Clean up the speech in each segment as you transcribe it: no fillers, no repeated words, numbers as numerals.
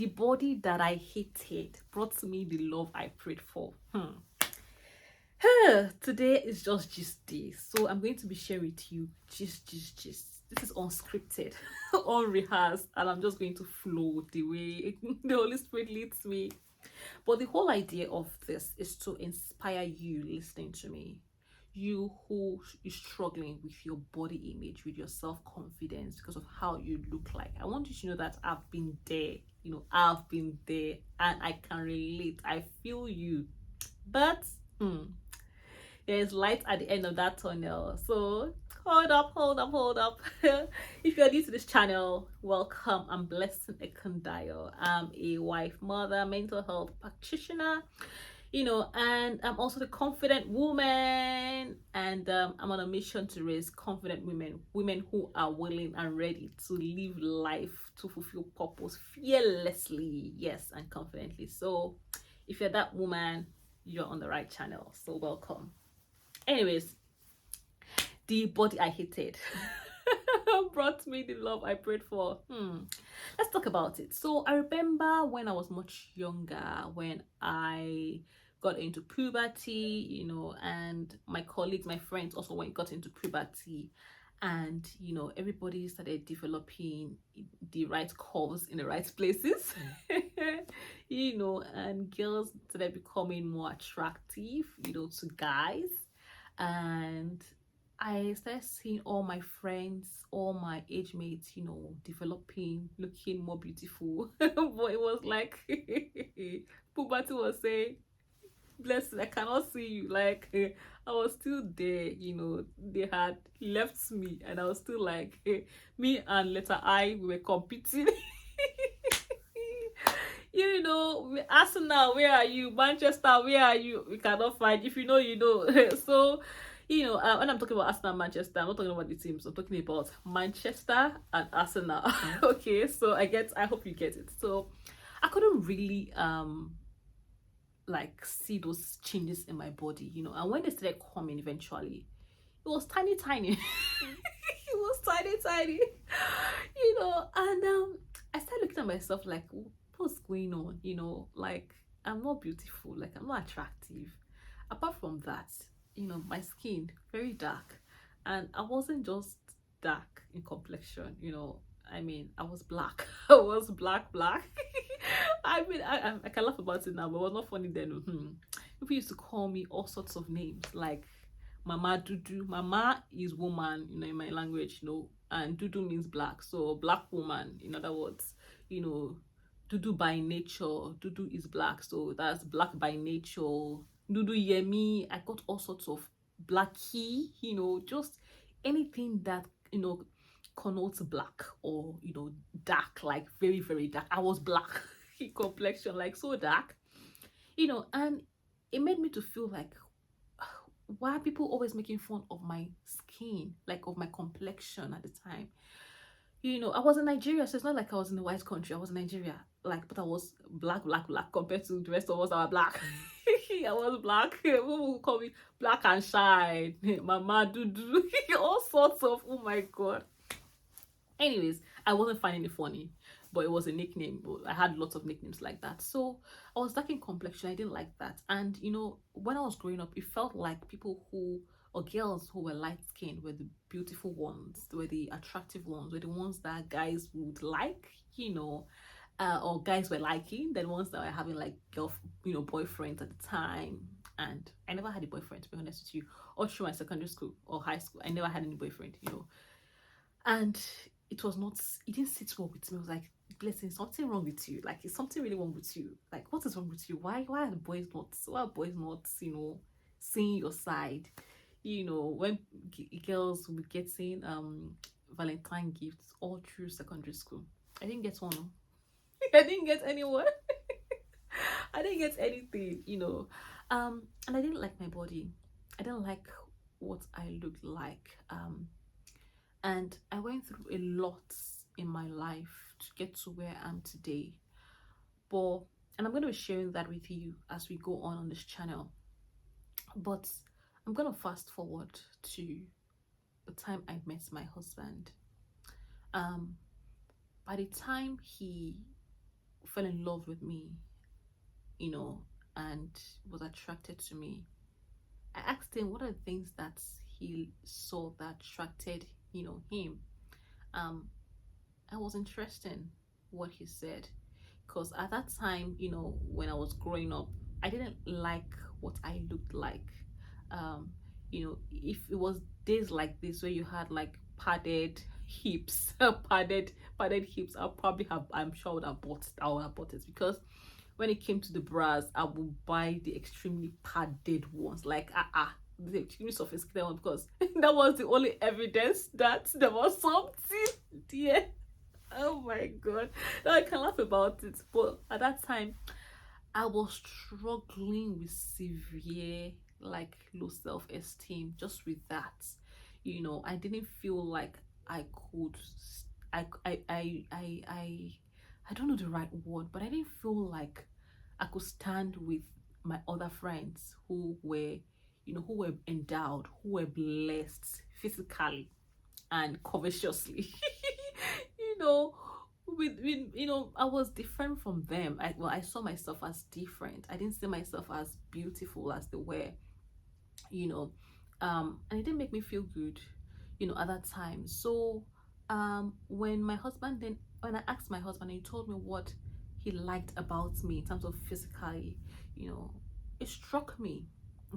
The body that I hated brought me the love I prayed for. Today is just gist day, so I'm going to be sharing with you gist. This is unscripted, unrehearsed, and I'm just going to flow the way the Holy Spirit leads me. But the whole idea of this is to inspire you listening to me. You who is struggling with your body image, with your self confidence because of how you look like. I want you to know that I've been there. I've been there and I can relate. I feel you. But there's light at the end of that tunnel. So hold up. If you're new to this channel, welcome. I'm Blessing Ekundayo. I'm a wife, mother, mental health practitioner, and I'm also the confident woman. And I'm on a mission to raise confident women who are willing and ready to live life to fulfill purpose fearlessly, yes, and confidently. So if you're that woman, you're on the right channel. So welcome. Anyways, the body I hated brought me the love I prayed for. Let's talk about it. So I remember when I was much younger, when I got into puberty, and my colleagues, my friends also got into puberty, and everybody started developing the right curves in the right places. And girls started becoming more attractive, to guys. And I started seeing all my friends, all my age mates, developing, looking more beautiful. But it was like puberty was saying, "Blessing, I cannot see you." Like I was still there, they had left me, and I was still like, me and letter I we were competing. Arsenal, where are you? Manchester, where are you? We cannot find. If you know, you know. So, when I'm talking about Arsenal and Manchester, I'm not talking about the teams. I'm talking about Manchester and Arsenal. Okay, so I hope you get it. So, I couldn't really like see those changes in my body, and when they started coming eventually, it was tiny. It was tiny, and I started looking at myself like, what's going on? Like, I'm not beautiful, like I'm not attractive. Apart from that, my skin very dark, and I wasn't just dark in complexion. I mean, I was black. I was black. I mean, I can laugh about it now, but it was not funny then. People used to call me all sorts of names, like Mama Dudu. Mama is woman, in my language, and Dudu means black. So black woman, in other words, Dudu by nature. Dudu is black, so that's black by nature. Dudu Yemi. I got all sorts of blacky, just anything that connotes black or dark, like very very dark. I was black in complexion, like so dark, and it made me to feel like, why are people always making fun of my skin, like of my complexion at the time? I was in Nigeria, so it's not like I was in a white country. I was in Nigeria, like, but I was black compared to the rest of us that were black. I was black. People would call me black and shine, Mama Dudu, all sorts of, oh my god. Anyways, I wasn't finding it funny, but it was a nickname. I had lots of nicknames like that. So I was dark in complexion. I didn't like that. And when I was growing up, it felt like people who or girls who were light skinned were the beautiful ones, were the attractive ones, were the ones that guys would like, or guys were liking, the ones that were having like boyfriends at the time. And I never had a boyfriend, to be honest with you, all through my secondary school or high school. I never had any boyfriend, and it didn't sit well with me. I was like, Blessing, something wrong with you. Like, is something really wrong with you? Like, what is wrong with you? Why are boys not seeing your side? When girls will be getting Valentine gifts all through secondary school. I didn't get one. I didn't get anyone. I didn't get anything, and I didn't like my body. I didn't like what I looked like. And I went through a lot in my life to get to where I am today. And I'm going to be sharing that with you as we go on this channel. But I'm going to fast forward to the time I met my husband. By the time he fell in love with me, you know, and was attracted to me, I asked him what are the things that he saw that attracted, him. Um, I was interested in what he said, because at that time, when I was growing up, I didn't like what I looked like. Um, if it was days like this where you had like padded hips, padded hips, I'm sure I would have bought it, because when it came to the bras, I would buy the extremely padded ones, like the extremely sophisticated one, because that was the only evidence that there was something there. Oh my god. Now I can laugh about it. But at that time, I was struggling with severe, like, low self-esteem just with that. I didn't feel like I could I don't know the right word, but I didn't feel like I could stand with my other friends who were endowed, who were blessed physically and covetously. you know I was different from them. I saw myself as different. I didn't see myself as beautiful as they were. you know and it didn't make me feel good at that time. So when I asked my husband, and he told me what he liked about me in terms of physically, you know it struck me.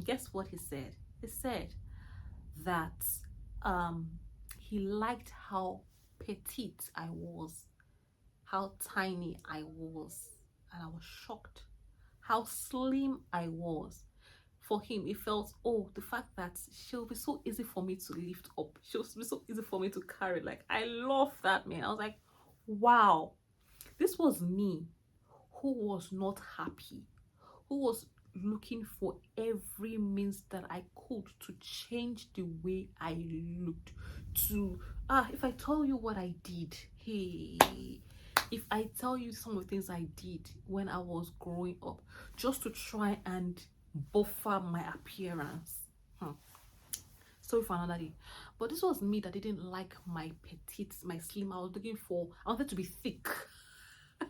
Guess what he said? He said that um he liked how petite I was, how tiny I was, and I was shocked how slim I was. For him, it felt, oh, the fact that she'll be so easy for me to lift up, she'll be so easy for me to carry. Like, I love that, man. I was like, wow, this was me who was not happy, who was looking for every means that I could to change the way I looked. To if I tell you what I did, hey, if I tell you some of the things I did when I was growing up, just to try and buffer my appearance. Sorry for another day. But this was me that didn't like my petite, my slim. I wanted to be thick. I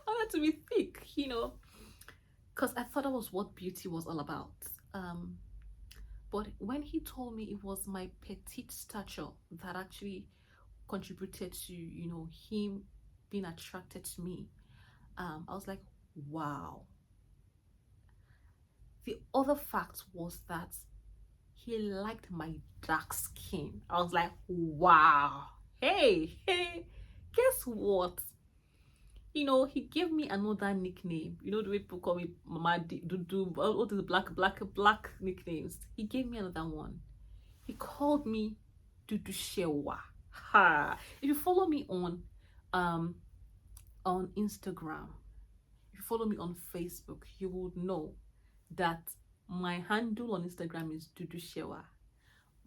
wanted to be thick, because I thought that was what beauty was all about. But when he told me it was my petite stature that actually contributed to, him being attracted to me, I was like, wow. The other fact was that he liked my dark skin. I was like, wow. Hey, guess what? He gave me another nickname. The way people call me Mama Dudu, all the black nicknames. He gave me another one. He called me Dudu Shewa. Ha! If you follow me on Instagram, if you follow me on Facebook, you would know that my handle on Instagram is Dudu Shewa.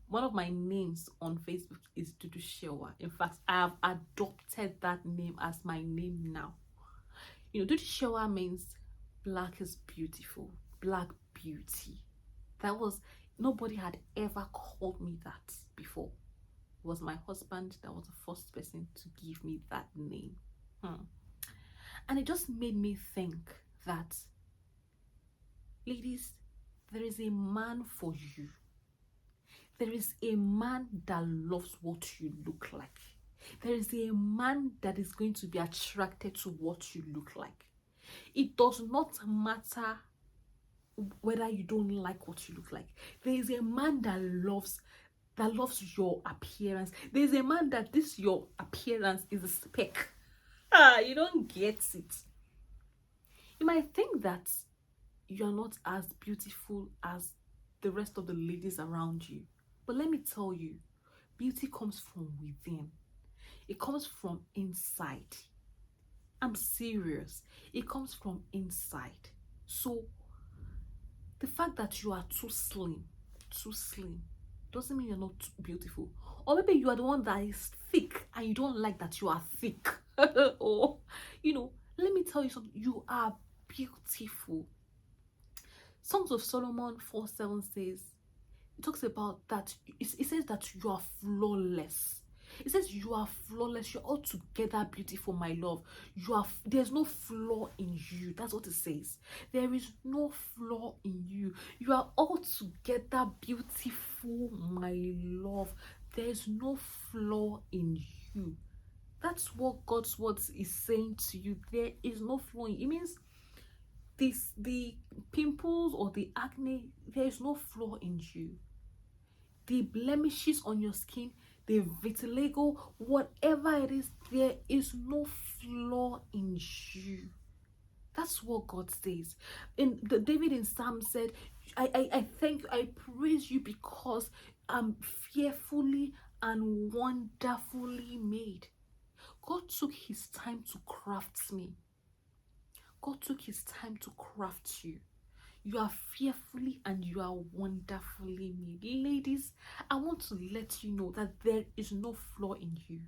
One of my names on Facebook is Dudu Shewa. In fact, I have adopted that name as my name now. Dudu Shewa means black is beautiful, black beauty. Nobody had ever called me that before. It was my husband that was the first person to give me that name. And it just made me think that, ladies, there is a man for you. There is a man that loves what you look like. There is a man that is going to be attracted to what you look like. It does not matter whether you don't like what you look like. There is a man that loves your appearance. There is a man that your appearance is a speck. You don't get it. You might think that you are not as beautiful as the rest of the ladies around you. But let me tell you, beauty comes from within. It comes from inside. I'm serious. It comes from inside. So, the fact that you are too slim, doesn't mean you're not beautiful. Or maybe you are the one that is thick and you don't like that you are thick. Or, let me tell you something. You are beautiful. Songs of Solomon 4:7 says, it talks about that. It says that you are flawless. It says you are flawless, you're altogether beautiful, my love. There's no flaw in you. That's what it says. There is no flaw in you. You are altogether beautiful, my love. There's no flaw in you. That's what God's words is saying to you. There is no flaw in you. It means the pimples or the acne, there is no flaw in you. The blemishes on your skin, the vitiligo, whatever it is, there is no flaw in you. That's what God says. David in Psalm said, I praise you because I'm fearfully and wonderfully made. God took his time to craft me. God took his time to craft you. You are fearfully and you are wonderfully made. Ladies, I want to let you know that there is no flaw in you.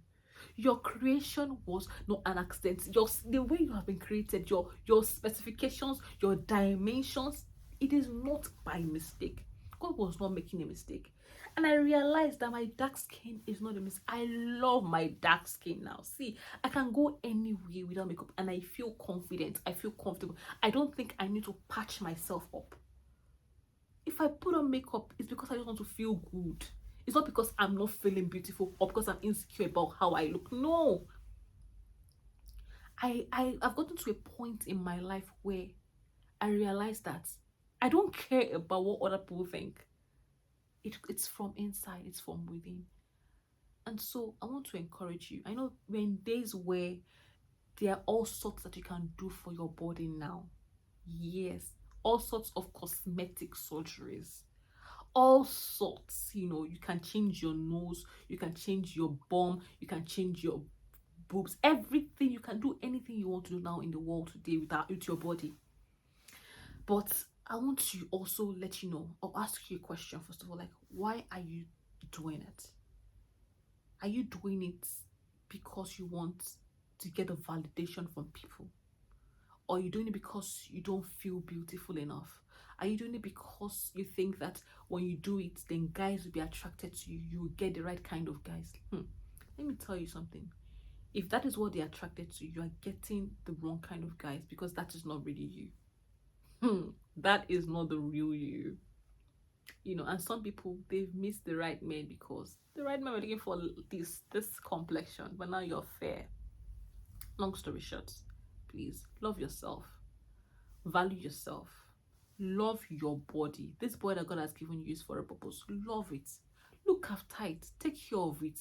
Your creation was not an accident. The way you have been created, your specifications, your dimensions, it is not by mistake. God was not making a mistake. And I realized that my dark skin is not a mistake. I love my dark skin now. See, I can go anywhere without makeup and I feel confident. I feel comfortable. I don't think I need to patch myself up. If I put on makeup, it's because I just want to feel good. It's not because I'm not feeling beautiful or because I'm insecure about how I look. No. I've gotten to a point in my life where I realized that I don't care about what other people think. It's from inside, it's from within. And so I want to encourage you. I know we're in days where there are all sorts that you can do for your body now. Yes, all sorts of cosmetic surgeries. All sorts, you can change your nose, you can change your bum, you can change your boobs, everything. You can do anything you want to do now in the world today with your body. But I want to also let you know, or ask you a question first of all, like, why are you doing it? Are you doing it because you want to get a validation from people? Or are you doing it because you don't feel beautiful enough? Are you doing it because you think that when you do it, then guys will be attracted to you? You will get the right kind of guys. Let me tell you something. If that is what they're attracted to, you are getting the wrong kind of guys, because that is not really you. That is not the real you. And some people, they've missed the right man because the right man were looking for this complexion, but now you're fair. Long story short, please love yourself, value yourself, love your body. This body that God has given you is for a purpose. Love it, look after it, take care of it.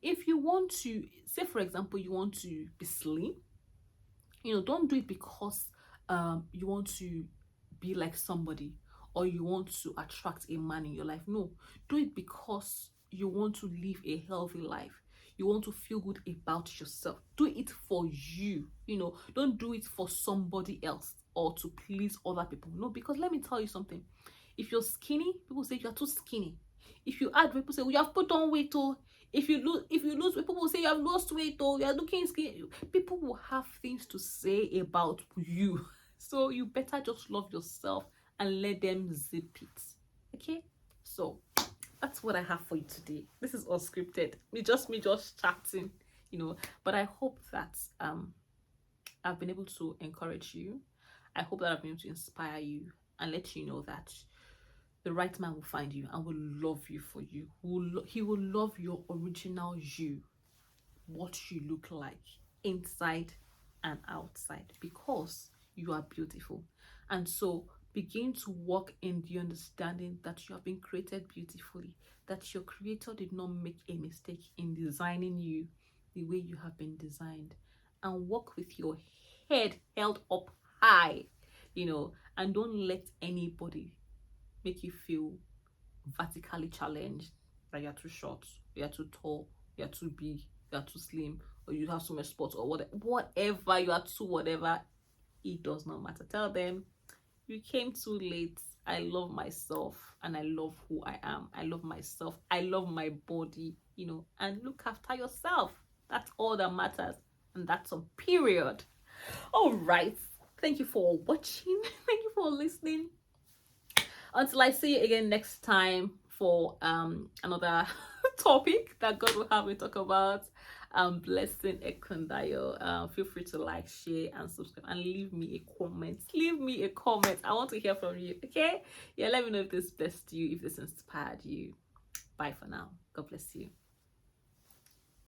If you want to, say for example, you want to be slim, don't do it because you want to be like somebody or you want to attract a man in your life. No, do it because you want to live a healthy life. You want to feel good about yourself. Do it for you. Don't do it for somebody else or to please other people. No, because let me tell you something. If you're skinny, people say you're too skinny. If you add weight, people say, well, you have put on weight. Oh, if you lose weight, people will say you have lost weight. Oh, you're looking skinny. People will have things to say about you. So you better just love yourself and let them zip it. Okay? So that's what I have for you today. This is unscripted. Me just chatting, But I hope that I've been able to encourage you. I hope that I've been able to inspire you and let you know that the right man will find you and will love you for you. He will love your original you, what you look like inside and outside, because you are beautiful. And so begin to walk in the understanding that you have been created beautifully, that your creator did not make a mistake in designing you the way you have been designed, and walk with your head held up high, and don't let anybody make you feel vertically challenged, that you're too short, you're too tall, you're too big, you're too slim, or you have so much spots, or whatever you are too, whatever. It does not matter. Tell them you came too late. I love myself and I love who I am. I love myself. I love my body, and look after yourself. That's all that matters. And that's a period. All right. Thank you for watching. Thank you for listening. Until I see you again next time for another topic that God will have me talk about. Blessing Ekundayo. Feel free to like, share, and subscribe, and leave me a comment. Leave me a comment. I want to hear from you. Okay? Yeah, let me know if this blessed you, if this inspired you. Bye for now. God bless you.